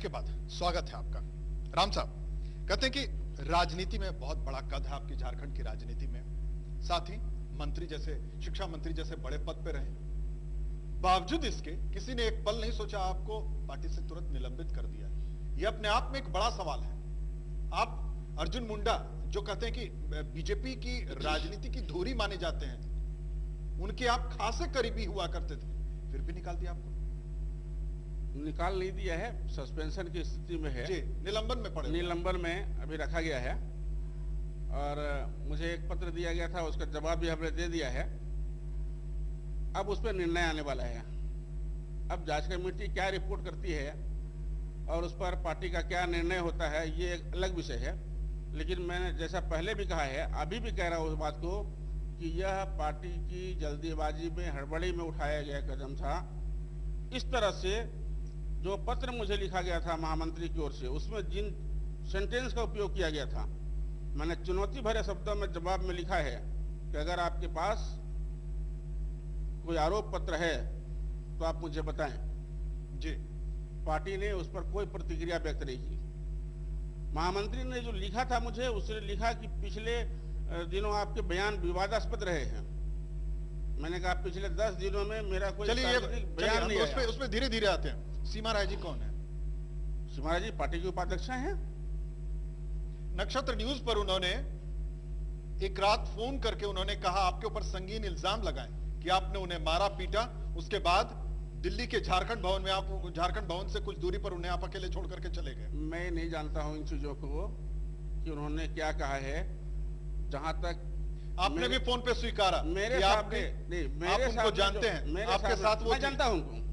के बाद स्वागत है आपका। राम साहब, कहते हैं कि राजनीति में बहुत बड़ा कद है आपकी, झारखंड की राजनीति में, साथ ही मंत्री जैसे, शिक्षा मंत्री जैसे बड़े पद पे रहे, बावजूद इसके किसी ने एक पल नहीं सोचा आपको पार्टी से तुरंत निलंबित कर दिया। यह अपने आप में एक बड़ा सवाल है। आप अर्जुन मुंडा, जो कहते हैं कि बीजेपी की राजनीति की धुरी माने जाते हैं, उनके आप खासे करीबी हुआ करते थे, फिर भी निकाल दिया आपको। निकाल नहीं दिया है, सस्पेंशन की स्थिति में है जी, निलंबन में पड़े, निलंबन में अभी रखा गया है। और मुझे एक पत्र दिया गया था, उसका जवाब भी हमने दे दिया है। अब उस पर निर्णय आने वाला है। अब जांच कमेटी क्या रिपोर्ट करती है और उस पर पार्टी का क्या निर्णय होता है, ये एक अलग विषय है। लेकिन मैंने जैसा पहले भी कहा है, अभी भी कह रहा हूँ उस बात को कि यह पार्टी की जल्दीबाजी में, हड़बड़ी में उठाया गया कदम था। इस तरह से जो पत्र मुझे लिखा गया था महामंत्री की ओर से, उसमें जिन सेंटेंस का उपयोग किया गया था, मैंने चुनौती भरे शब्दों में जवाब में लिखा है कि अगर आपके पास कोई आरोप पत्र है तो आप मुझे बताएं जी। पार्टी ने उस पर कोई प्रतिक्रिया व्यक्त नहीं की। महामंत्री ने जो लिखा था मुझे, उसने लिखा कि पिछले दिनों आपके बयान विवादास्पद रहे हैं। मैंने कहा पिछले 10 दिनों में मेरा कोई बयान नहीं आया। उसमें धीरे धीरे आते हैं। सीमा राय जी कौन है? सीमा राय जी पार्टी की उपाध्यक्ष हैं। नक्षत्र न्यूज पर उन्होंने एक रात फोन करके उन्होंने कहा, आपके ऊपर संगीन इल्जाम लगाए कि आपने उन्हें मारा पीटा। उसके बाद दिल्ली के झारखंड भवन में, आप झारखंड भवन से कुछ दूरी पर उन्हें आप अकेले छोड़ करके चले गए। मैं नहीं जानता हूं इन चीजों को कि उन्होंने क्या कहा है। जहां तक आपने भी फोन पे स्वीकारा, मेरे सामने नहीं, मेरे साथ जानते हैं, आपके साथ वो मैं जानता हूं।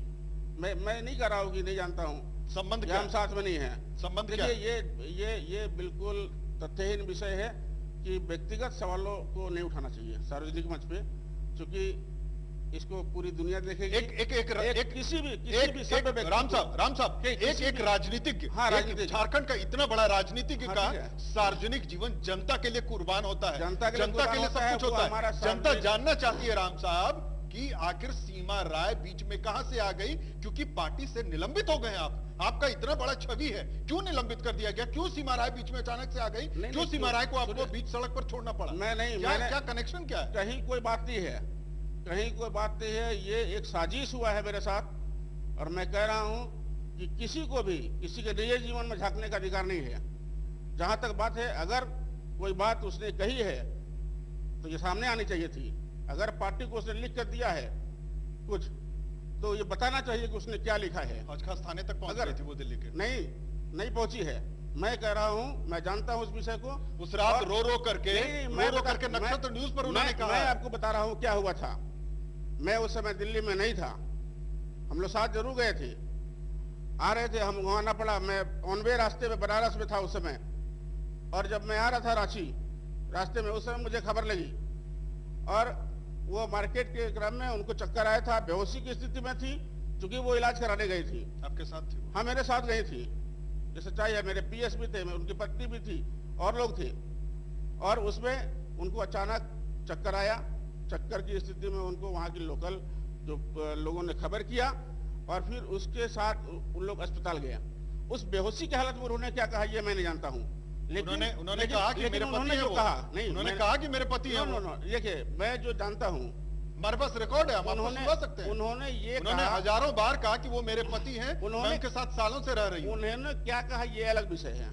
मैं नहीं कर रहा हूं कि नहीं जानता हूं। संबंध क्या? हम साथ में नहीं है। संबंध क्या? ये बिल्कुल तथ्यहीन विषय है कि व्यक्तिगत सवालों को नहीं उठाना चाहिए सार्वजनिक मंच पे, क्योंकि इसको पूरी दुनिया देखेगी। किसी भी राम साहब एक राजनीतिज्ञ, झारखंड का इतना बड़ा राजनीतिज्ञ का सार्वजनिक जीवन जनता के लिए कुर्बान होता है, जनता के लिए सब कुछ होता है। जनता जानना चाहती है राम साहब कि आखिर सीमा राय बीच में कहां से आ गई, क्योंकि पार्टी से निलंबित हो गए आप। आपका इतना बड़ा छवि है, क्यों निलंबित कर दिया गया? क्यों सीमा राय बीच में अचानक से आ गई? क्यों सीमा राय को आपको बीच सड़क पर छोड़ना पड़ा? क्या कनेक्शन क्या है? कहीं कोई बात नहीं है, कहीं कोई बात नहीं है। ये एक साजिश हुआ है मेरे साथ। और मैं कह रहा हूं कि किसी को भी किसी के निजी जीवन में झांकने का अधिकार नहीं है। जहां तक बात है, अगर कोई बात उसने कही है तो ये सामने आनी चाहिए थी। अगर पार्टी को उसने लिख कर दिया है कुछ, तो ये बताना चाहिए कि उसने क्या लिखा है। आज खास थाने तक पहुंच गई थी वो दिल्ली के? नहीं पहुंची है। मैं कह रहा हूं, मैं जानता हूं उस विषय को। उस रात रो करके नक्षत्र न्यूज पर उन्होंने कहा। मैं आपको बता रहा हूं क्या हुआ था। मैं उस समय दिल्ली में नहीं था, हम लोग साथ जरूर गए थे, आ रहे थे, हम वहां ना पड़ा। मैं ऑन वे रास्ते में बनारस में था उस समय, और जब मैं आ रहा था रांची रास्ते में, उस समय मुझे खबर लगी। और वो मार्केट के क्रम में उनको चक्कर आया था, बेहोशी की स्थिति में थी, क्योंकि वो इलाज कराने गई थी। आपके साथ थी? हाँ, मेरे साथ गई थी। ये सच्चाई है। मेरे पीएस भी थे, उनकी पत्नी भी थी, और लोग थे। और उसमें उनको अचानक चक्कर आया। चक्कर की स्थिति में उनको वहां की लोकल जो लोगों ने खबर किया, और फिर उसके साथ उन लोग अस्पताल गया। उस बेहोशी की हालत में उन्होंने क्या कहा ये मैं नहीं जानता हूँ। लेकिन उन्होंने कहा कि मेरे पति है वो। नहीं, उन्होंने कहा कि मेरे पति है वो। देखिए, मैं जो जानता हूँ, हमारे पास रिकॉर्ड है, हम आपको सुना सकते हैं। उन्होंने हजारों बार कहा कि वो मेरे पति हैं, मैं उनके साथ सालों से रह रही हूँ। उन्होंने क्या कहा ये अलग विषय है,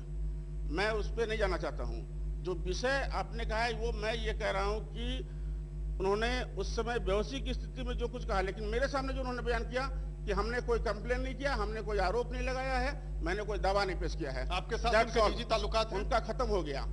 मैं उस पर नहीं जाना चाहता हूँ। जो विषय आपने कहा है वो मैं ये कह रहा हूँ कि उन्होंने उस समय बेहोशी की स्थिति में जो कुछ कहा, लेकिन मेरे सामने जो उन्होंने बयान किया कि हमने कोई कंप्लेन नहीं किया, हमने कोई आरोप नहीं लगाया है, मैंने कोई दावा नहीं पेश किया है। आपके साथ उनके निजी ताल्लुकात हैं? उनका खत्म हो गया।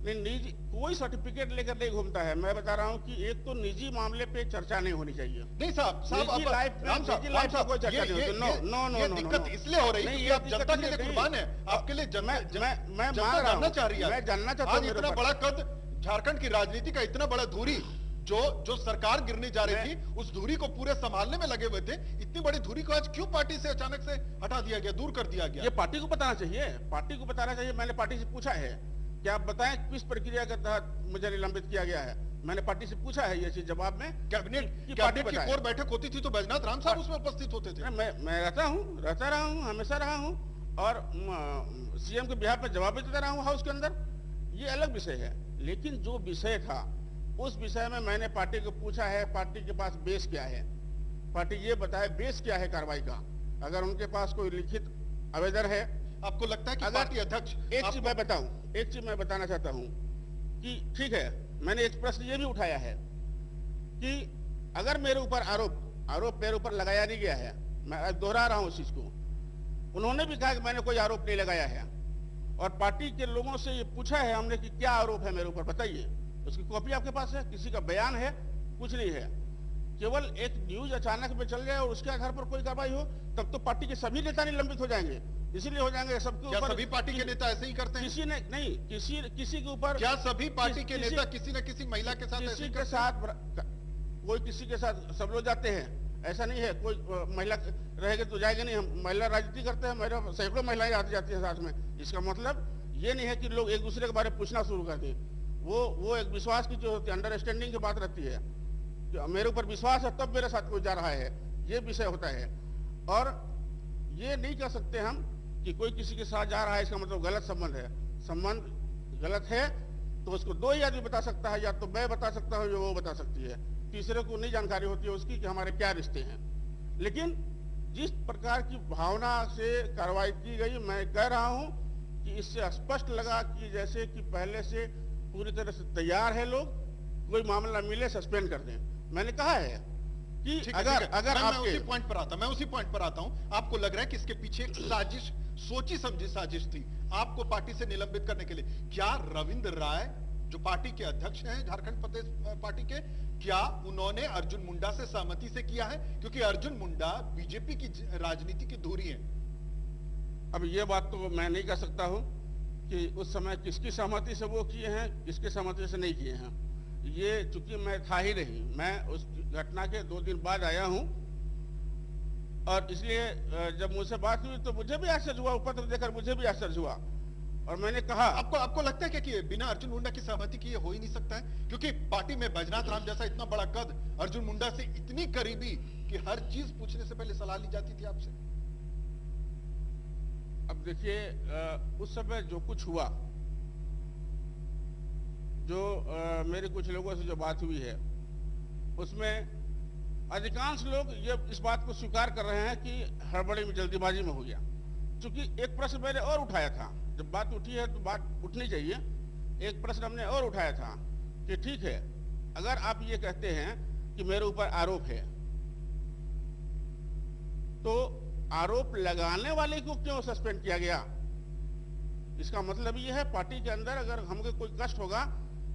निजी कोई सर्टिफिकेट लेकर नहीं घूमता है। मैं बता रहा हूं कि एक तो निजी मामले पे चर्चा नहीं होनी चाहिए। नहीं साहब, निजी लाइफ में कोई चर्चा नहीं होती। नो, दिक्कत इसलिए हो रही है कि आप जनता के लिए कुर्बान है, आपके लिए मैं जानना चाह रही है। मैं जानना चाहता हूं, इतना बड़ा कद झारखंड की राजनीति का, इतना बड़ा धुरी जो सरकार गिरने जा रही थी, उस धुरी को पूरे संभालने में लगे हुए थे। इतनी बड़ी धुरी को आज क्यों पार्टी से अचानक से हटा दिया गया, दूर कर दिया गया? ये पार्टी को बताना चाहिए, पार्टी को बताना चाहिए। मैंने पार्टी से पूछा है कि आप बताएं किस प्रक्रिया के तहत मुझे निलंबित किया गया है। मैंने पार्टी से पूछा है ये चीज, जवाब में कैबिनेट की कोर बैठक होती थी तो बैजनाथ राम साहब उसमें उपस्थित होते थे। मैं रहता रहा हूँ, हमेशा रहा हूँ। और सीएम के बिहाफ पे जवाब भी देता रहा हूँ हाउस के अंदर, ये अलग विषय है। लेकिन जो विषय था उस विषय में मैंने पार्टी को पूछा है, पार्टी के पास बेस क्या है, पार्टी ये बताए बेस क्या है कार्रवाई का। अगर उनके पास कोई लिखित आवेदन है, आपको लगता है कि पार्टी अध्यक्ष एक चीज मैं बताऊं, एक चीज मैं बताना चाहता हूं कि ठीक है, मैंने एक प्रश्न ये भी उठाया है कि अगर मेरे ऊपर आरोप मेरे ऊपर लगाया नहीं गया है, मैं दोहरा रहा हूं उस चीज को, उन्होंने भी कहा कि मैंने कोई आरोप नहीं लगाया है, और पार्टी के लोगों से ये पूछा है हमने कि क्या आरोप है मेरे ऊपर बताइए, उसकी कॉपी आपके पास है, किसी का बयान है, कुछ नहीं है। केवल एक न्यूज अचानक में चल जाए और उसके आधार पर कोई कार्रवाई हो, तब तो पार्टी के सभी नेता निलंबित हो जाएंगे। इसीलिए हो जाएंगे सबके ऊपर। सभी पार्टी के नेता ऐसे ही करते हैं? किसी ने नहीं, किसी के ऊपर। क्या सभी पार्टी के नेता किसी न किसी महिला के साथ किसी के साथ कोई किसी के साथ सब लोग जाते हैं, ऐसा नहीं है। कोई महिला रहेगी तो जाएगी नहीं, हम महिला राजनीति करते हैं, महिला सैकड़ों महिलाएं आती जाती है साथ में। इसका मतलब ये नहीं है कि लोग एक दूसरे के बारे में पूछना शुरू कर दें। वो एक विश्वास की जो होती है, अंडरस्टैंडिंग की बात रहती है, मेरे ऊपर विश्वास है तब मेरे साथ कोई जा रहा है, ये विषय होता है। और ये नहीं कह सकते हम कि कोई किसी के साथ जा रहा है इसका मतलब गलत संबंध है। संबंध गलत है तो उसको दो ही आदमी बता सकता है, या तो मैं बता सकता हूँ या वो बता सकती है, तीसरे को नहीं जानकारी होती है उसकी कि हमारे क्या रिश्ते हैं। लेकिन जिस प्रकार की भावना से कार्रवाई की गई, मैं कह रहा हूं कि इससे स्पष्ट लगा कि जैसे कि पहले से पूरी तरह से तैयार है लोग, कोई मामला मिले सस्पेंड कर दें। मैंने कहा है कि अगर मैं उसी पॉइंट पर आता हूं। आपको लग रहा है कि इसके पीछे एक साजिश, सोची समझी साजिश थी आपको पार्टी से निलंबित करने के लिए? क्या रविंद्र राय जो पार्टी के अध्यक्ष हैं झारखंड प्रदेश पार्टी के, क्या उन्होंने अर्जुन मुंडा से सहमति से किया है? क्योंकि अर्जुन मुंडा बीजेपी की राजनीति की धुरी है। अब ये बात तो मैं नहीं कह सकता हूं कि उस समय किसकी सहमति से वो किए हैं, किसकी सहमति से नहीं किए हैं। ये चूंकि मैं था ही नहीं, मैं उस घटना के 2 दिन बाद आया हूं, और इसलिए जब मुझसे बात हुई तो मुझे भी आश्चर्य हुआ, पत्र देकर मुझे भी आश्चर्य हुआ। और मैंने कहा आपको लगता है क्या कि बिना अर्जुन मुंडा की सहमति की ये हो ही नहीं सकता है? क्योंकि पार्टी में बैजनाथ राम जैसा इतना बड़ा कद, अर्जुन मुंडा से इतनी करीबी कि हर चीज पूछने से पहले सलाह ली जाती थी आपसे। अब देखिए, उस समय जो कुछ हुआ, जो मेरे कुछ लोगों से जो बात हुई है, उसमें अधिकांश लोग ये इस बात को स्वीकार कर रहे हैं कि हड़बड़ी में, जल्दीबाजी में हो गया। क्योंकि एक प्रश्न मैंने और उठाया था, जब बात उठी है तो बात उठनी चाहिए। एक प्रश्न हमने और उठाया था कि ठीक है, अगर आप ये कहते हैं कि मेरे ऊपर आरोप है, तो आरोप लगाने वाले को क्यों सस्पेंड किया गया? इसका मतलब ये है पार्टी के अंदर अगर हमको कोई कष्ट होगा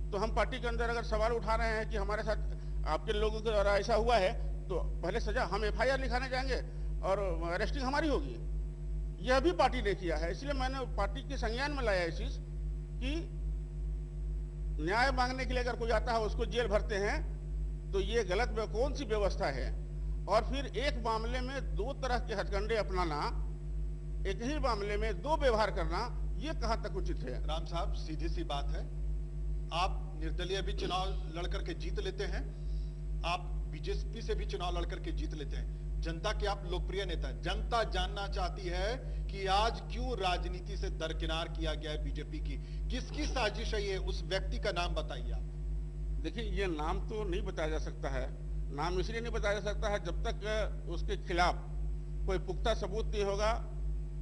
तो हम पार्टी के अंदर अगर सवाल उठा रहे हैं कि हमारे साथ आपके लोगों के द्वारा ऐसा हुआ है, तो पहले सजा, हम एफआईआर लिखाने जाएंगे और अरेस्टिंग हमारी होगी। यह भी पार्टी ने किया है। इसलिए मैंने पार्टी के संज्ञान में लाया इस चीज कि न्याय मांगने के लिए अगर कोई आता है उसको जेल भरते हैं, तो ये गलत कौन सी व्यवस्था है? और फिर एक मामले में 2 तरह के हथकंडे अपनाना, एक ही मामले में 2 व्यवहार करना, ये कहां तक उचित है? राम साहब, सीधी सी बात है, आप निर्दलीय भी चुनाव लड़कर के जीत लेते हैं, आप बीजेपी से भी चुनाव लड़कर के जीत लेते हैं, जनता के आप लोकप्रिय नेता हैं। जनता जानना चाहती है कि आज क्यों राजनीति से दरकिनार किया गया है बीजेपी की, किसकी साजिश है ये? उस व्यक्ति का नाम बताइए आप। देखिए, ये नाम तो नहीं बताया जा सकता है। नाम इसलिए नहीं बताया जा सकता है जब तक उसके खिलाफ कोई पुख्ता सबूत नहीं होगा।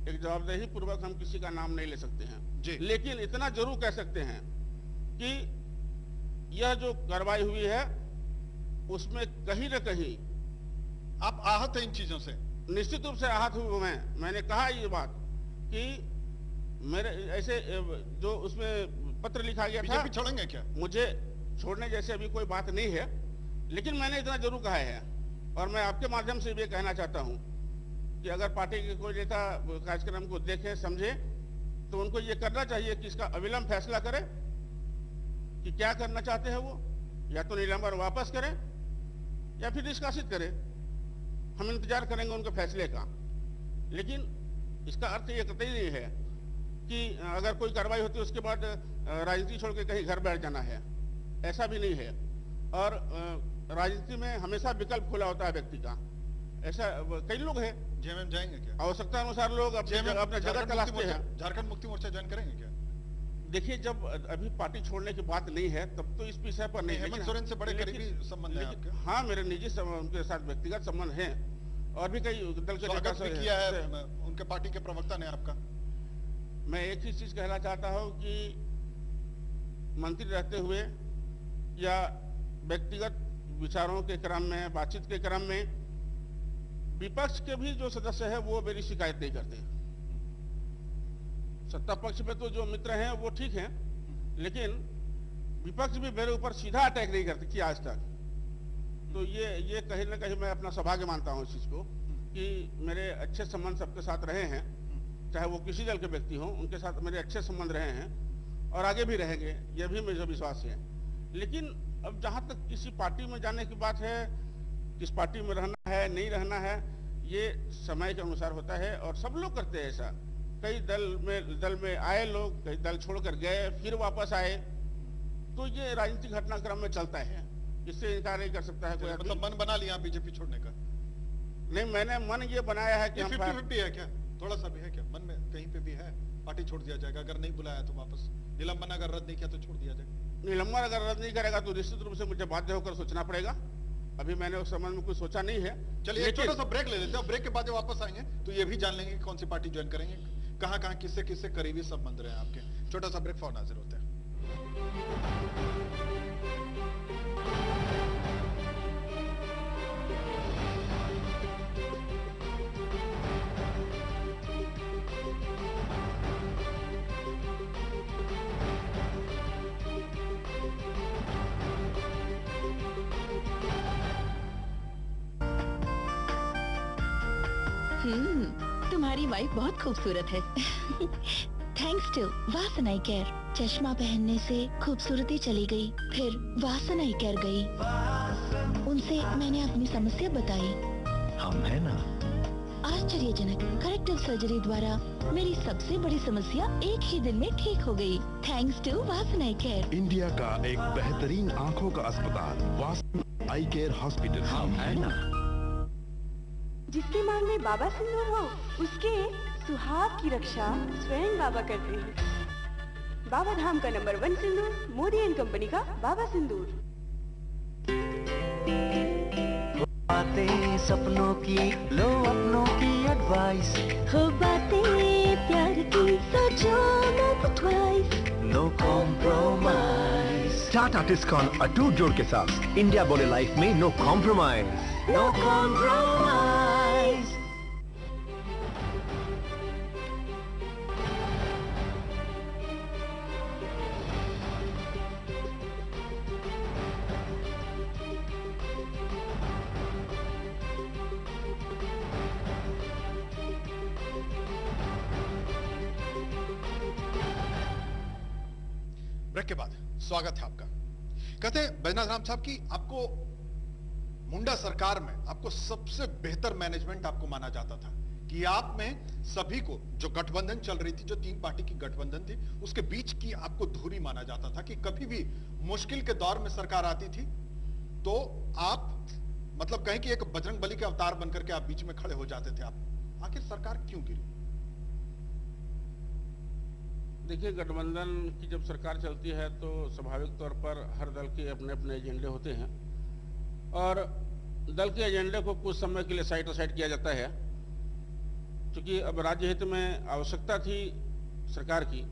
एक जवाबदेही पूर्वक हम किसी का नाम नहीं ले सकते हैं जी। लेकिन इतना जरूर कह सकते हैं कि यह जो कार्रवाई हुई है उसमें कहीं न कहीं आप आहत हैं इन चीजों से? निश्चित रूप से आहत हूं मैंने कहा ये बात कि मेरे ऐसे जो उसमें पत्र लिखा गया था, बीजेपी छोड़ेंगे क्या? मुझे छोड़ने जैसे अभी कोई बात नहीं है, लेकिन मैंने इतना जरूर कहा है, और मैं आपके माध्यम से भी कहना चाहता हूं कि अगर पार्टी के कोई नेता कार्यक्रम को देखे, समझे, तो उनको ये करना चाहिए कि इसका अविलंब फैसला करें कि क्या करना चाहते हैं वो, या तो निलंबन वापस करें या फिर निष्कासित करें। हम इंतजार करेंगे उनके फैसले का। लेकिन इसका अर्थ ये कतई नहीं है कि अगर कोई कार्रवाई होती है उसके बाद राजनीति छोड़ के कहीं घर बैठ जाना है, ऐसा भी नहीं है। और राजनीति में हमेशा विकल्प खुला होता है व्यक्ति का। ऐसा कई लोग हैं। जेएमएम जाएंगे क्या? आवश्यकता अनुसार लोग अपने जगह तलाशते हैं। झारखंड मुक्ति मोर्चा ज्वाइन करेंगे क्या? देखिए, जब अभी पार्टी छोड़ने की बात नहीं है तब तो इस विषय पर नहीं। हेमंत सोरेन से बड़े करीबी संबंध है आपके? हाँ, मेरे निजी उनके साथ व्यक्तिगत संबंध हैं और भी कई दल के स्वागत भी किया है उनके पार्टी के प्रवक्ता ने आपका। मैं एक ही चीज कहना चाहता हूं कि मंत्री रहते हुए या व्यक्तिगत विचारों के क्रम में, बातचीत के क्रम में विपक्ष के भी जो सदस्य है वो मेरी शिकायत नहीं करते। सत्ता पक्ष में तो जो मित्र हैं वो ठीक हैं, लेकिन विपक्ष भी मेरे ऊपर सीधा अटैक नहीं करते कि आज तक। तो ये कहीं ना कहीं मैं अपना सौभाग्य मानता हूं इस चीज को कि मेरे अच्छे संबंध सबके साथ रहे हैं, चाहे वो किसी दल के व्यक्ति हों, उनके साथ मेरे अच्छे संबंध रहे हैं और आगे भी रहेंगे, यह भी मुझे विश्वास है। लेकिन अब जहां तक किसी पार्टी में जाने की बात है, किस पार्टी में रहना है नहीं रहना है, ये समय के अनुसार होता है और सब लोग करते हैं ऐसा। कई दल में आए लोग, कई दल छोड़कर गए, फिर वापस आए, तो ये राजनीतिक घटनाक्रम में चलता है, इससे इनकार नहीं कर सकता है कोई। मतलब मन बना लिया बीजेपी छोड़ने का? नहीं, मैंने मन ये बनाया है कि 50-50 है क्या? थोड़ा सा भी है क्या मन में? कहीं पे भी है पार्टी छोड़ दिया जाएगा अगर नहीं बुलाया तो वापस? निलंबन अगर रद्द नहीं किया तो छोड़ दिया जाएगा? निलंबन अगर रद्द नहीं करेगा तो निश्चित रूप से मुझे बाध्य होकर सोचना पड़ेगा। अभी मैंने उस संबंध में कुछ सोचा नहीं है। चलिए एक छोटा सा ब्रेक ले लेते हैं, ब्रेक के बाद जब वापस आएंगे तो ये भी जान लेंगे कि कौन सी पार्टी ज्वाइन करेंगे, कहां कहां किससे किससे करीबी संबंध रहे आपके। छोटा सा ब्रेक, फौरन हाजिर होते हैं। तुम्हारी वाइफ बहुत खूबसूरत है। Thanks to Vasan eye care. चश्मा पहनने से खूबसूरती चली गई, फिर वासन आई केयर गई। उनसे मैंने अपनी समस्या बताई। हम है ना? आश्चर्यजनक करेक्टिव सर्जरी द्वारा मेरी सबसे बड़ी समस्या एक ही दिन में ठीक हो गई। Thanks to Vasan eye care. India का एक बेहतरीन आँखों का अस्पताल, वासन आई केयर हॉस्पिटल। हम है ना? जिसके मांग में बाबा सिंदूर हो, उसके सुहाग की रक्षा स्वयं बाबा करते हैं। बाबा धाम का number 1 Sindoor, Modi and company का बाबा सिंदूर। बातें सपनों की, लो अपनों की एडवाइस। हो बातें प्यार की, सोचो मत twice. No compromise. Tata Tiscon अटूट जोड़ के साथ इंडिया बोले लाइफ में no compromise. No compromise. Break के बाद स्वागत है आपका। कहते हैं बैजनाथ राम साहब की आपको मुंडा सरकार में आपको सबसे बेहतर मैनेजमेंट आपको माना जाता था कि आप में सभी को, जो गठबंधन चल रही थी, जो 3 पार्टी की गठबंधन थी, उसके बीच की आपको धुरी माना जाता था कि कभी भी मुश्किल के दौर में सरकार आती थी तो आप मतलब कहें कि एक बजरंग बली के अवतार बनकर के आप बीच में खड़े हो जाते थे। आप आखिर सरकार क्यों गिरी? देखिए, गठबंधन की जब सरकार चलती है तो स्वाभाविक तौर पर हर दल के अपने अपने एजेंडे होते हैं और दल के एजेंडे को कुछ समय के लिए साइड असाइड किया जाता है। क्योंकि अब राज्य हित में आवश्यकता थी सरकार की,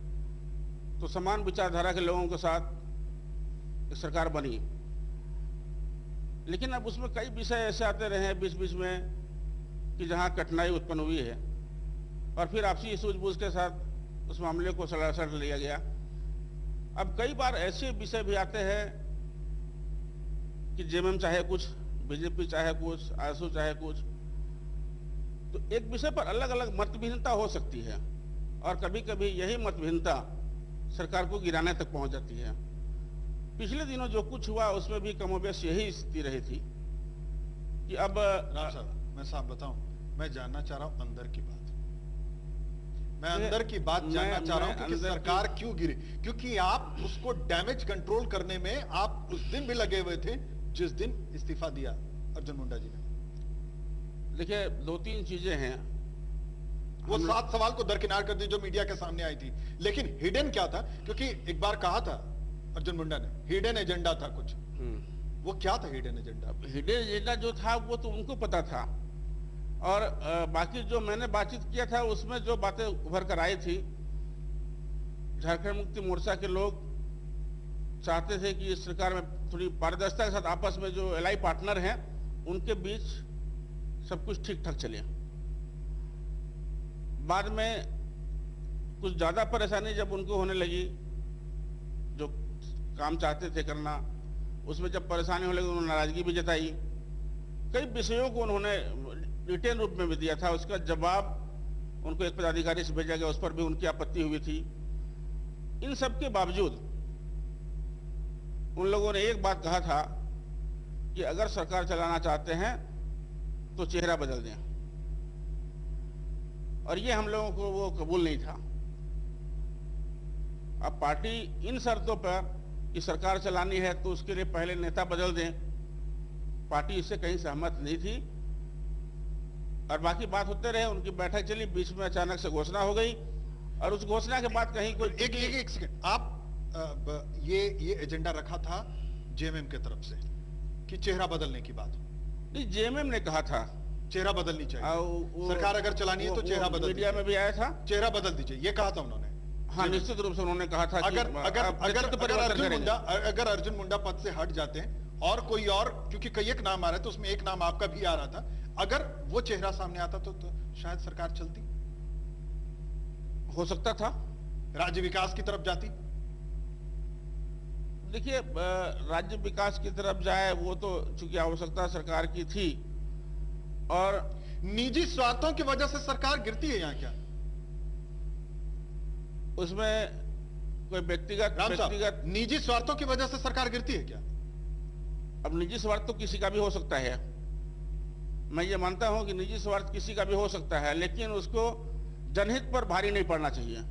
तो समान विचारधारा के लोगों के साथ एक सरकार बनी। लेकिन अब उसमें कई विषय ऐसे आते रहे हैं बीच बीच में कि जहां कठिनाई उत्पन्न हुई है और फिर आपसी सूझबूझ के साथ उस मामले को सड़ लिया गया। अब कई बार ऐसे विषय भी आते हैं कि जेएमएम चाहे कुछ, बीजेपी चाहे कुछ, आजसू चाहे कुछ, तो एक विषय पर अलग अलग मतभिन्नता हो सकती है और कभी कभी यही मतभिन्नता सरकार को गिराने तक पहुंच जाती है। पिछले दिनों जो कुछ हुआ उसमें भी कमोबेश यही स्थिति रही थी कि अब राम साहब, मैं साहब बताऊं, मैं जानना चाह रहा हूं अंदर की बात। मैं अंदर की बात जानना चाह रहा हूं कि सरकार क्यों गिरी, क्योंकि आप उसको डैमेज कंट्रोल करने में आप उस दिन भी लगे हुए थे जिस दिन इस्तीफा दिया अर्जुन मुंडा जी ने। देखिए, दो तीन चीजें हैं। वो 7 सवाल को दरकिनार कर दी जो मीडिया के सामने आई थी, लेकिन हिडन क्या था? क्योंकि एक बार कहा था अर्जुन मुंडा ने, हिडन एजेंडा था कुछ। वो क्या था हिडन एजेंडा? हिडन एजेंडा जो था वो तो उनको पता था, और बाकी जो मैंने बातचीत किया था उसमें जो बातें उभर कर आई थी, झारखंड मुक्ति मोर्चा के लोग चाहते थे कि इस सरकार में थोड़ी पारदर्शिता के साथ आपस में जो एलआई पार्टनर हैं उनके बीच सब कुछ ठीक ठाक चले। बाद में कुछ ज्यादा परेशानी जब उनको होने लगी, जो काम चाहते थे करना उसमें जब परेशानी होने लगी, उन्होंने नाराजगी भी जताई। कई विषयों को उन्होंने रिटेन रूप में भी दिया था, उसका जवाब उनको एक पदाधिकारी से भेजा गया, उस पर भी उनकी आपत्ति हुई थी। इन सब के बावजूद उन लोगों ने एक बात कहा था कि अगर सरकार चलाना चाहते हैं तो चेहरा बदल दें, और ये हम लोगों को वो कबूल नहीं था। अब पार्टी इन शर्तों पर कि सरकार चलानी है तो उसके लिए पहले नेता बदल दें, पार्टी इससे कहीं सहमत नहीं थी। और बाकी बात होते रहे, उनकी बैठक चली, बीच में अचानक से घोषणा हो गई, और उस घोषणा के बाद कहीं कोई एक सेकंड, आप ये एजेंडा रखा था जेएमएम के तरफ से कि चेहरा बदलने की बात? नहीं, जेएमएम ने कहा था चेहरा बदलनी चाहिए, सरकार अगर चलानी है तो चेहरा बदल, मीडिया में भी आया था, चेहरा बदल दीजिए, ये कहा था उन्होंने। हाँ, निश्चित रूप से उन्होंने कहा था कि अगर अर्जुन मुंडा पद से हट जाते हैं और कोई और, क्योंकि कई एक नाम आ रहे थे, उसमें एक नाम आपका भी आ रहा था, अगर वो चेहरा सामने आता तो शायद सरकार चलती, हो सकता था, राज्य विकास की तरफ जाती। देखिए, राज्य विकास की तरफ जाए वो तो चूंकि आवश्यकता सरकार की थी, और निजी स्वार्थों की वजह से सरकार गिरती है यहाँ क्या? उसमें कोई व्यक्तिगत निजी स्वार्थों की वजह से सरकार गिरती है क्या? अब निजी स्वार्थ तो किसी का भी हो सकता है, मैं ये मानता हूं कि निजी स्वार्थ किसी का भी हो सकता है, लेकिन उसको जनहित पर भारी नहीं पड़ना चाहिए।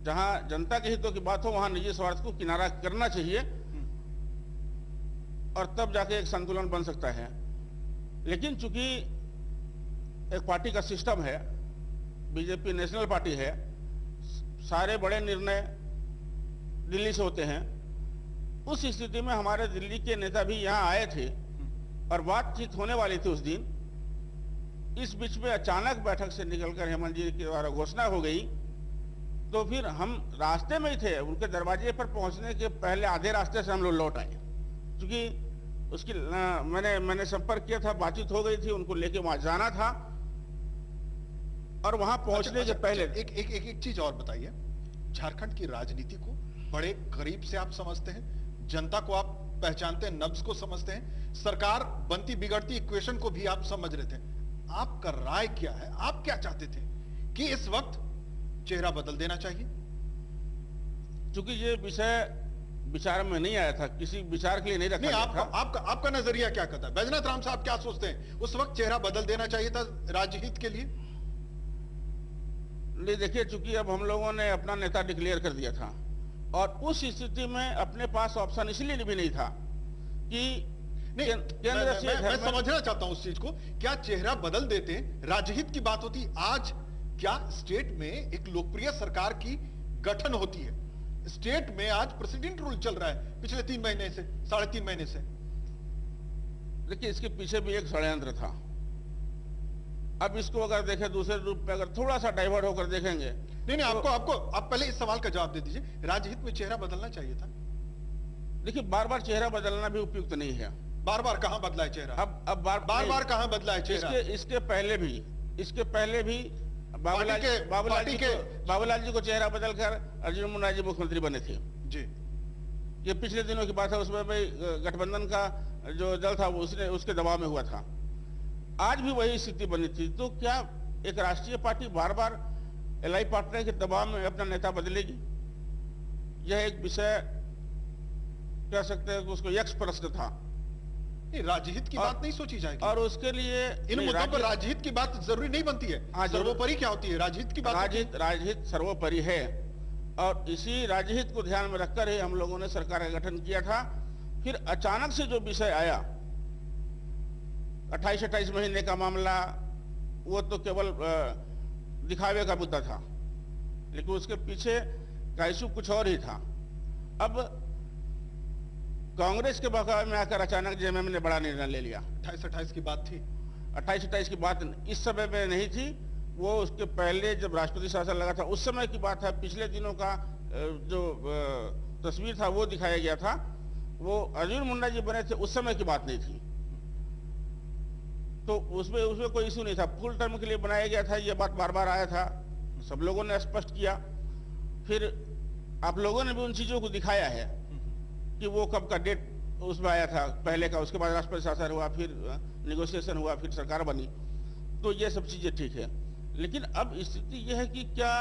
जहां जनता के हितों की बात हो वहां निजी स्वार्थ को किनारा करना चाहिए, और तब जाके एक संतुलन बन सकता है। लेकिन चूंकि एक पार्टी का सिस्टम है, बीजेपी नेशनल पार्टी है, सारे बड़े निर्णय दिल्ली से होते हैं, उस स्थिति में हमारे दिल्ली के नेता भी यहाँ आए थे और बातचीत होने वाली थी उस दिन। इस बीच में अचानक बैठक से निकलकर हेमंत जी के द्वारा घोषणा हो गई, तो फिर हम रास्ते में ही थे, उनके दरवाजे पर पहुंचने के पहले आधे रास्ते से हम लोग लौट आए, क्योंकि उसकी मैंने संपर्क किया था, बातचीत हो गई थी, उनको लेके वहां जाना था, और वहां पहुंचने के पहले एक चीज और बताइए, झारखंड की राजनीति को बड़े करीब से आप समझते हैं, जनता को आप पहचानते हैं, नब्ज को समझते हैं, सरकार बनती बिगड़ती इक्वेशन को भी आप समझ रहे थे। आपका राय क्या है? आप क्या चाहते थे कि इस वक्त चेहरा बदल देना चाहिए? चूंकि ये विषय विचार में नहीं आया था, किसी विचार के लिए नहीं रखा गया था। आपका नजरिया क्या कहता है? बैजनाथ राम साहब क्या सोचते हैं? उस वक्त चेहरा बदल देना चाहिए था राज्य हित के लिए? नहीं, देखिए, चूंकि अब हम लोगों ने अपना नेता डिक्लेयर कर दिया था, और उस स्थिति में अपने पास ऑप्शन इसलिए भी नहीं था कि केंद्र से मैं समझना चाहता हूं उस चीज को, क्या चेहरा बदल देते राजहित की बात होती? आज क्या स्टेट में एक लोकप्रिय सरकार की गठन होती है, स्टेट में आज प्रेसिडेंट रूल चल रहा है पिछले 3 महीने से, 3.5 महीने से। देखिए, इसके पीछे भी एक षड्यंत्र था। अब इसको अगर देखें दूसरे रूप में, अगर थोड़ा सा डाइवर्ट होकर देखेंगे, नहीं, आप पहले इस सवाल का जवाब दे दीजिए, राजहित में चेहरा बदलना चाहिए था? देखिए, बार बार चेहरा बदलना भी उपयुक्त नहीं है। बार बार कहां बदला है चेहरा? अब बार कहां बदला है चेहरा? इसके पहले भी बाबूलाल जी को चेहरा बदलकर अर्जुन मुंडा जी मुख्यमंत्री बने थे जी। ये पिछले दिनों की बात है, उसमें भाई गठबंधन का जो दल था वो उसके दबाव में हुआ था। आज भी वही स्थिति बनी थी, तो क्या एक राष्ट्रीय पार्टी बार बार एलआई पार्टनर के दबाव में अपना नेता बदलेगी? यह एक विषय कह सकते हैं कि उसको यक्ष प्रश्न था। राजहित की बात नहीं सोची जाएगी, और उसके लिए इन मुद्दों पर राजहित की बात जरूरी नहीं बनती है। सर्वोपरि क्या होती है? राजहित की बात। राजहित सर्वोपरि है, और इसी राजहित को ध्यान में रखकर ही हम लोगों ने सरकार का गठन किया था। फिर अचानक से जो विषय आया 28-28 महीने का मामला, वो तो केवल दिखावे का मुद्दा था, लेकिन उसके पीछे का इशू कुछ और ही था। अब कांग्रेस के बहकावे में आकर अचानक जेएमएम ने बड़ा निर्णय ले लिया। 28-28 की बात थी, 28-28 की बात इस समय में नहीं थी, वो उसके पहले जब राष्ट्रपति शासन लगा था उस समय की बात है। पिछले दिनों का जो तस्वीर था वो दिखाया गया था, वो अर्जुन मुंडा जी बने थे उस समय की बात नहीं थी, तो उसमें कोई इशू नहीं था। फुल टर्म के लिए बनाया गया था, ये बात बार बार आया था, सब लोगों ने स्पष्ट किया। फिर आप लोगों ने भी उन चीजों को दिखाया है कि वो कब का डेट उसमें आया था पहले का, उसके बाद राष्ट्रपति शासन हुआ, फिर नेगोशिएशन हुआ, फिर सरकार बनी, तो ये सब चीजें ठीक है। लेकिन अब स्थिति यह है कि क्या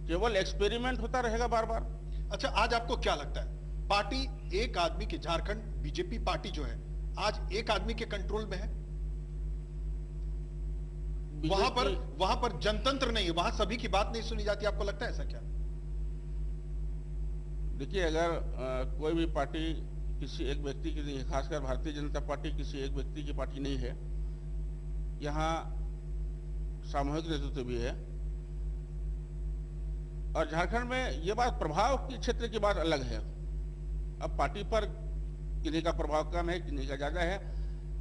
केवल एक्सपेरिमेंट होता रहेगा बार बार? अच्छा, आज आपको क्या लगता है, पार्टी एक आदमी की, झारखंड बीजेपी पार्टी जो है आज एक आदमी के कंट्रोल में है? वहां पर जनतंत्र नहीं है, वहां सभी की बात नहीं सुनी जाती, आपको लगता है ऐसा क्या? देखिए, अगर कोई भी पार्टी किसी एक व्यक्ति की नहीं है, खासकर भारतीय जनता पार्टी किसी एक व्यक्ति की पार्टी नहीं है, यहाँ सामूहिक नेतृत्व भी है। और झारखंड में ये बात प्रभाव की क्षेत्र की बात अलग है। अब पार्टी पर किन्हीं का प्रभाव कम है, किन्हीं का ज्यादा है,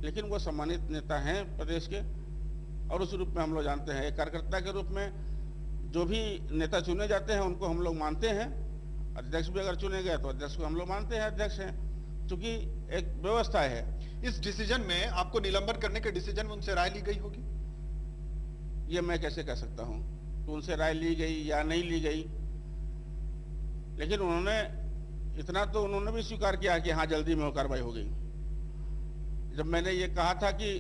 लेकिन वो सम्मानित नेता हैं प्रदेश के, और उस रूप में हम लोग जानते हैं। एक कार्यकर्ता के रूप में जो भी नेता चुने जाते हैं उनको हम लोग मानते हैं। अध्यक्ष भी अगर चुने गए तो अध्यक्ष को हम लोग मानते हैं अध्यक्ष हैं, क्योंकि एक व्यवस्था है। इस डिसीजन में, आपको निलंबन करने के डिसीजन में उनसे राय ली गई होगी? ये मैं कैसे कह सकता हूं तो उनसे राय ली गई या नहीं ली गई, लेकिन उन्होंने इतना तो उन्होंने भी स्वीकार किया कि हाँ जल्दी में कार्रवाई हो गई। जब मैंने ये कहा था कि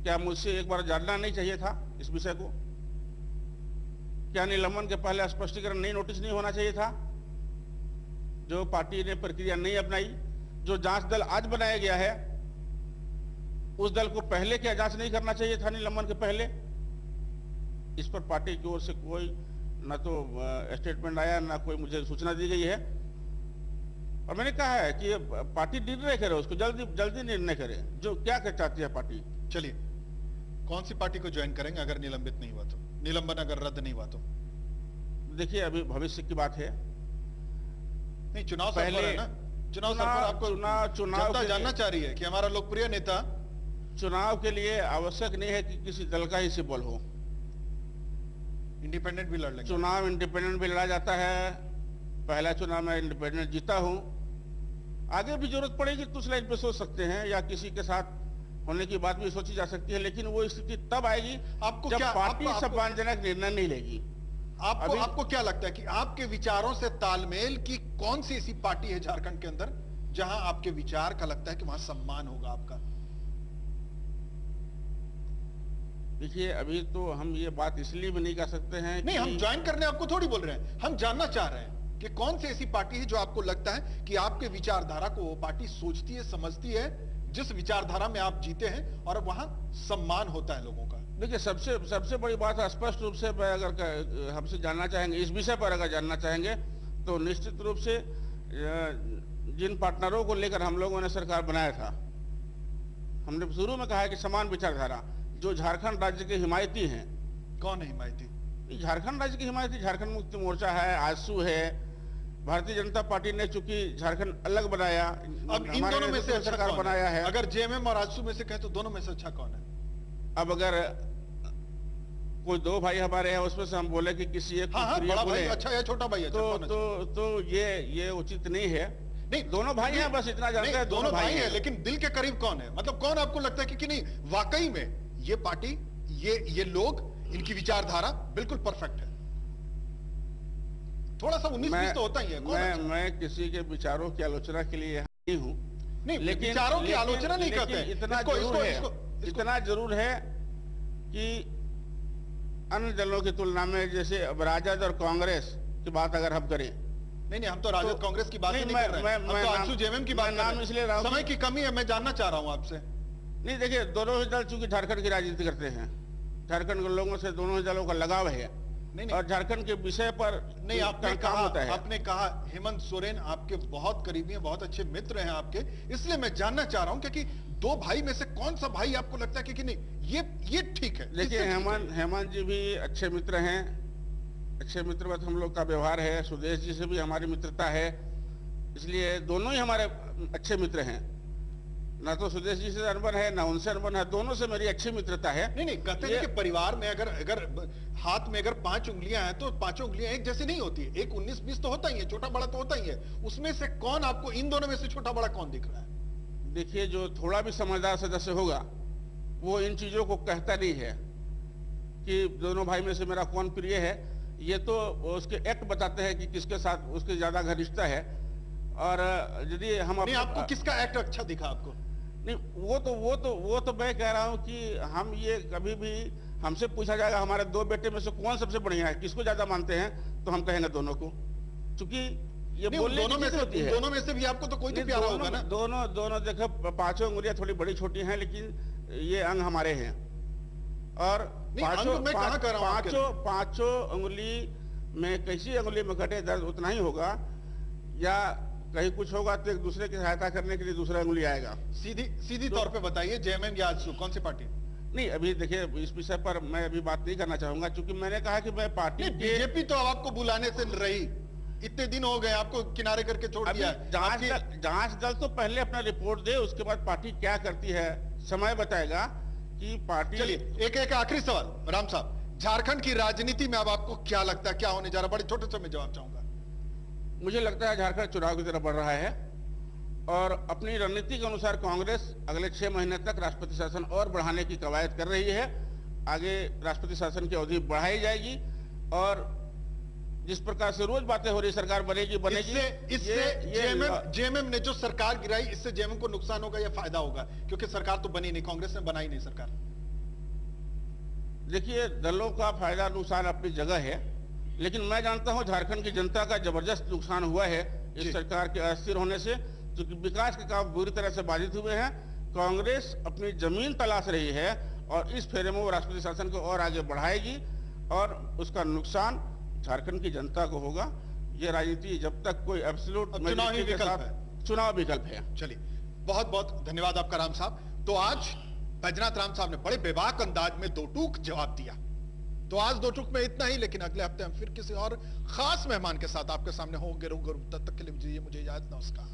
क्या मुझसे एक बार जानना नहीं चाहिए था इस विषय को, क्या निलंबन के पहले स्पष्टीकरण नहीं, नोटिस नहीं होना चाहिए था? जो पार्टी ने प्रक्रिया नहीं अपनाई, जो जांच दल आज बनाया गया है उस दल को पहले क्या जांच नहीं करना चाहिए था निलंबन के पहले? इस पर पार्टी की ओर से कोई ना तो स्टेटमेंट आया, ना कोई मुझे सूचना दी गई है। और मैंने कहा है कि पार्टी निर्णय करे, उसको जल्दी निर्णय करे, जो क्या कर चाहती है पार्टी। चलिए, कौन सी पार्टी को ज्वाइन करेंगे अगर निलंबित नहीं हुआ तो, निलंबन अगर रद्द नहीं हुआ तो? देखिए, अभी भविष्य की बात है, नहीं चुनाव सर पर है ना, चुनाव सर पर आपको जनता जानना चाह रही है कि हमारा लोकप्रिय नेता। चुनाव के लिए आवश्यक नहीं है कि किसी दल का ही सिंबल हो, इंडिपेंडेंट भी लड़ लेंगे। चुनाव इंडिपेंडेंट भी लड़ा जाता है। पहला चुनाव मैं इंडिपेंडेंट जीता हूं, आगे भी जरूरत पड़ेगी तो उस लाइन पे सोच सकते हैं, या किसी के साथ होने की बात भी सोची जा सकती है, लेकिन वो स्थिति तब आएगी आपको जब क्या, पार्टी सम्मानजनक निर्णय नहीं लेगी। आपको क्या लगता है कि आपके विचारों से तालमेल की कौन सी ऐसी पार्टी है झारखंड के अंदर जहां आपके विचार का लगता है कि वहां सम्मान होगा आपका? देखिए, अभी तो हम ये बात इसलिए भी नहीं कर सकते हैं नहीं, हम ज्वाइन करने आपको थोड़ी बोल रहे हैं, हम जानना चाह रहे हैं कि कौन सी ऐसी पार्टी है जो आपको लगता है कि आपके विचारधारा को वो पार्टी सोचती है, समझती है, जिस विचारधारा में आप जीते हैं और वहां सम्मान होता है लोगों का। देखिए, सबसे बड़ी बात है, स्पष्ट रूप से अगर हमसे जानना चाहेंगे, इस विषय पर अगर जानना चाहेंगे, तो निश्चित रूप से जिन पार्टनरों को लेकर हम लोगों ने सरकार बनाया था, हमने शुरू में कहा है कि समान विचारधारा, जो झारखंड राज्य के हिमायती हैं। कौन है हिमायती? झारखंड राज्य की हिमायती झारखंड मुक्ति मोर्चा है, आजसू है, भारतीय जनता पार्टी ने चूंकि झारखंड अलग बनाया, अब इन दोनों में से अच्छा सरकार बनाया है। अगर जेएमएम और आजसू में से कहें तो दोनों में से अच्छा कौन है? अब अगर कोई दो भाई हमारे हैं, उसमें से हम बोले कि किसी एक बड़ा भाई अच्छा है, छोटा भाई अच्छा, तो ये उचित नहीं है। नहीं, दोनों भाई हैं, बस इतना जानते हैं, दोनों भाई हैं, लेकिन दिल के करीब कौन है? मतलब कौन आपको लगता है कि नहीं वाकई में ये पार्टी, ये लोग, इनकी विचारधारा बिल्कुल परफेक्ट है? थोड़ा सा 19-20 तो होता ही है। मैं किसी के विचारों की आलोचना के लिए नहीं हूं, नहीं, लेकिन विचारों की आलोचना नहीं करते। इतना जरूर है कि अन्य दलों की तुलना में, जैसे अब राजद और कांग्रेस की बात अगर हम करें, नहीं, हम तो राजद कांग्रेस की बात नहीं कर रहे हैं, हम तो आजसू जेएमएम की बात कर रहे हैं। इसलिए समय की कमी है, मैं जानना चाह रहा हूं आपसे। नहीं, देखिए, दोनों ही दल चूंकि झारखंड की राजनीति करते हैं, झारखंड के लोगों से दोनों ही दलों का लगाव है, नहीं, और झारखंड के विषय पर नहीं, आपने कहा हेमंत सोरेन आपके बहुत करीबी हैं, बहुत अच्छे मित्र हैं आपके, इसलिए मैं जानना चाह रहा हूं क्योंकि दो भाई में से कौन सा भाई आपको लगता है कि नहीं ये ठीक है? देखिए, किससे ठीक है? हेमंत जी भी अच्छे मित्र हैं, अच्छे मित्रवत हम लोग का व्यवहार है। सुदेश जी से भी हमारी मित्रता है, इसलिए दोनों ही हमारे अच्छे मित्र हैं। ना तो सुदेश जी से अनबन है, ना उनसे अनबन है, दोनों से मेरी अच्छी मित्रता है। नहीं कहते हैं कि परिवार में अगर हाथ में अगर 5 उंगलियां हैं तो 5 उंगलियां एक जैसी नहीं होती है। एक 19-20 तो होता ही है, छोटा बड़ा तो होता ही है। उसमें से कौन आपको, इन दोनों में से छोटा बड़ा कौन दिख रहा है? देखिए, जो थोड़ा भी समझदार सदस्य होगा वो इन चीजों को कहता नहीं है कि दोनों भाई में से मेरा कौन प्रिय है। ये तो उसके एक्ट बताते हैं कि किसके साथ उसके ज्यादा घनिष्ठता है। और यदि हम नहीं, आपको किसका एक्ट अच्छा दिखा आपको? नहीं, वो तो मैं कह रहा हूं कि हम ये कभी भी हमसे पूछा जाएगा हमारे 2 बेटे में से कौन सबसे बढ़िया है, किसको ज्यादा मानते हैं, तो हम कहेंगे दोनों को, क्योंकि ये बोलने की चीज होती है। दोनों में से भी आपको तो कोई तो प्यारा होगा ना? दोनों देखो, 5 उंगलियां थोड़ी बड़ी छोटी हैं, लेकिन ये अंग हमारे हैं। और पांचों उंगली में किसी उंगली में कटे दर्द उतना ही होगा, या कहीं कुछ होगा तो एक दूसरे की सहायता करने के लिए दूसरा उंगली आएगा। सीधी तौर पे बताइए, जेएमएम या आजसू कौन सी पार्टी? नहीं, अभी देखिए, इस विषय पर मैं अभी बात नहीं करना चाहूंगा, क्योंकि मैंने कहा कि मैं पार्टी बीजेपी तो आपको बुलाने से रही, इतने दिन हो गए, आपको किनारे करके छोड़ दिया। जांच दल तो पहले अपना रिपोर्ट दे, उसके बाद पार्टी क्या करती है समय बताएगा कि पार्टी। चलिए, एक आखिरी सवाल राम साहब, झारखंड की राजनीति में अब आपको क्या लगता है क्या होने जा रहा है? बड़े छोटे से मैं जवाब चाहूंगा। मुझे लगता है झारखंड चुनाव की तरफ बढ़ रहा है, और अपनी रणनीति के अनुसार कांग्रेस अगले 6 महीने तक राष्ट्रपति शासन और बढ़ाने की कवायद कर रही है। आगे राष्ट्रपति शासन की अवधि बढ़ाई जाएगी, और जिस प्रकार से रोज बातें हो रही सरकार बनेगी। इससे जेएमएम ने जो सरकार गिराई, इससे जेएमएम को नुकसान होगा या फायदा होगा? क्योंकि सरकार तो बनी नहीं, कांग्रेस ने बनाई नहीं सरकार। देखिए, दलों का फायदा नुकसान अपनी जगह है, लेकिन मैं जानता हूं झारखंड की जनता का जबरदस्त नुकसान हुआ है इस सरकार के अस्थिर होने से, क्योंकि विकास के काम बुरी तरह से बाधित हुए हैं। कांग्रेस अपनी जमीन तलाश रही है, और इस फेरे में वो राष्ट्रपति शासन को और आगे बढ़ाएगी, और उसका नुकसान झारखंड की जनता को होगा। ये राजनीति जब तक कोई एब्सोल्यूट चुनाव विकल्प है। चलिए, बहुत बहुत धन्यवाद आपका राम साहब। तो आज बैजनाथ राम साहब ने बड़े बेबाक अंदाज में 2 टूक जवाब दिया। तो आज 2 टूक में इतना ही, लेकिन अगले हफ्ते हम फिर किसी और खास मेहमान के साथ आपके सामने होंगे। तब तक के लिए मुझे इजाजत, नमस्कार।